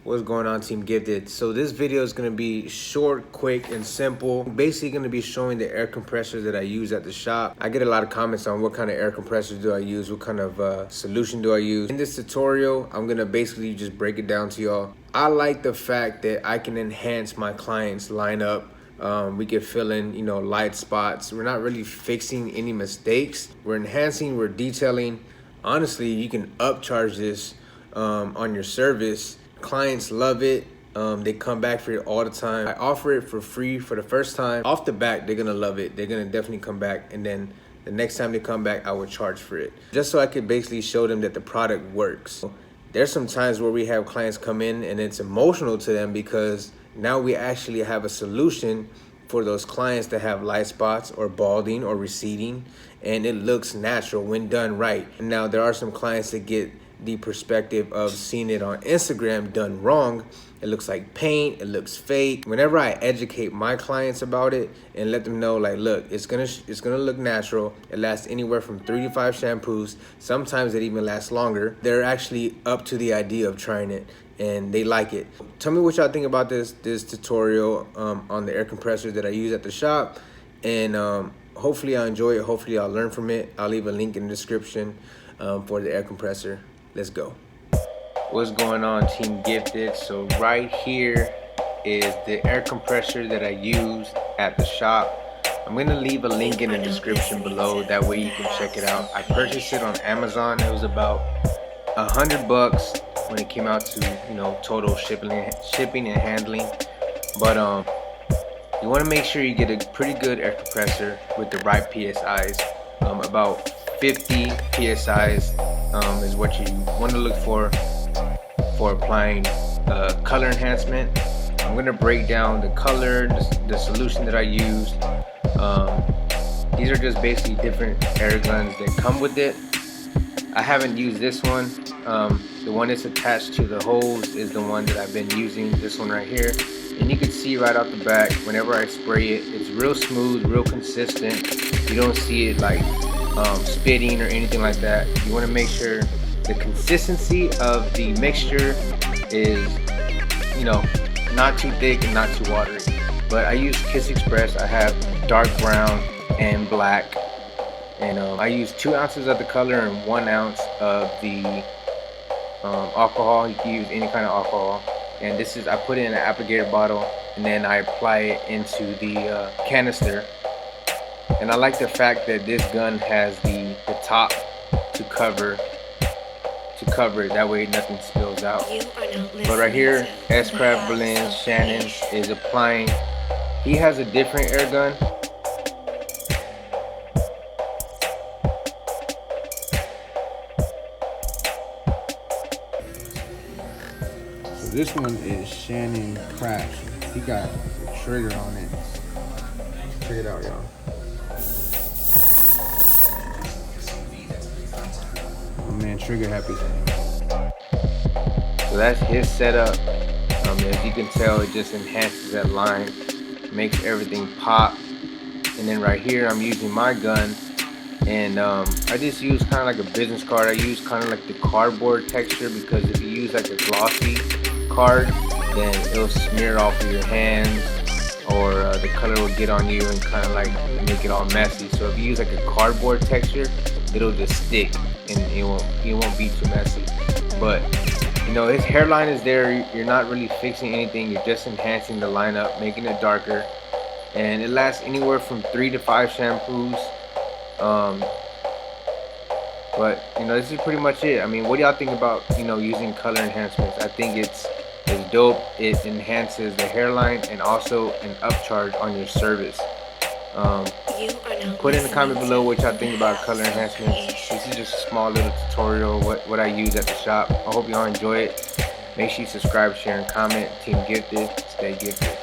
What's going on, Team Gifted? So this video is going to be short, quick, and simple. Basically going to be showing the air compressors that I use at the shop. I get a lot of comments on what kind of air compressors do I use, what kind of solution do I use. In this tutorial, I'm going to basically just break it down to y'all. I like the fact that I can enhance my clients' lineup. We can fill in, light spots. We're not really fixing any mistakes. We're enhancing, we're detailing. Honestly, you can upcharge this on your service. Clients love it. They come back for it all the time. I offer it for free for the first time. Off the bat, they're gonna love it. They're gonna definitely come back, and then the next time they come back, I would charge for it. Just so I could basically show them that the product works. There's some times where we have clients come in and it's emotional to them because now we actually have a solution for those clients that have light spots or balding or receding, and it looks natural when done right. Now there are some clients that get the perspective of seeing it on Instagram done wrong. It looks like paint, it looks fake. Whenever I educate my clients about it and let them know, like, look, it's gonna look natural. It lasts anywhere from 3 to 5 shampoos. Sometimes it even lasts longer. They're actually up to the idea of trying it and they like it. Tell me what y'all think about this tutorial on the air compressors that I use at the shop, and hopefully I enjoy it. Hopefully I'll learn from it. I'll leave a link in the description for the air compressor. Let's go. What's going on, Team Gifted? So right here is the air compressor that I use at the shop. I'm gonna leave a link in the description below. That way you can check it out. I purchased it on Amazon. It was about $100 when it came out to total shipping and handling. But you want to make sure you get a pretty good air compressor with the right PSIs. About 50 PSIs is what you want to look for applying color enhancement. I'm going to break down the color, the solution that I used. These are just basically different air guns that come with it. I haven't used this one. The one that's attached to the hose is the one that I've been using, this one right here. And you can see right off the back, whenever I spray it, it's real smooth, real consistent. You don't see it like spitting or anything like that. You want to make sure the consistency of the mixture is not too thick and not too watery. But I use Kiss Express. I have dark brown and black, and I use 2 ounces of the color and 1 ounce of the alcohol. You can use any kind of alcohol, and this is, I put it in an applicator bottle and then I apply it into the canister. And I like the fact that this gun has the top to cover it, that way nothing spills out. But right here, S-Craft Blend Shannon is applying. He has a different air gun. So this one is Shannon Crash. He got a trigger on it. Check it out, y'all. Man, trigger happy. So that's his setup. As you can tell, it just enhances that line, makes everything pop. And then right here, I'm using my gun, and I just use kind of like a business card. I use kind of like the cardboard texture, because if you use like a glossy card, then it'll smear off of your hands, or the color will get on you and kind of like make it all messy. So if you use like a cardboard texture, it'll just stick and it won't be too messy. But his hairline is there. You're not really fixing anything. You're just enhancing the lineup, making it darker, and it lasts anywhere from 3 to 5 shampoos. But this is pretty much it. I mean, what do y'all think about using color enhancements? I think it's dope. It enhances the hairline and also an upcharge on your service. Put in the comment below what y'all think about color enhancements. This is just a small little tutorial what I use at the shop. I hope y'all enjoy it. Make sure you subscribe, share, and comment. Team Gifted, stay gifted.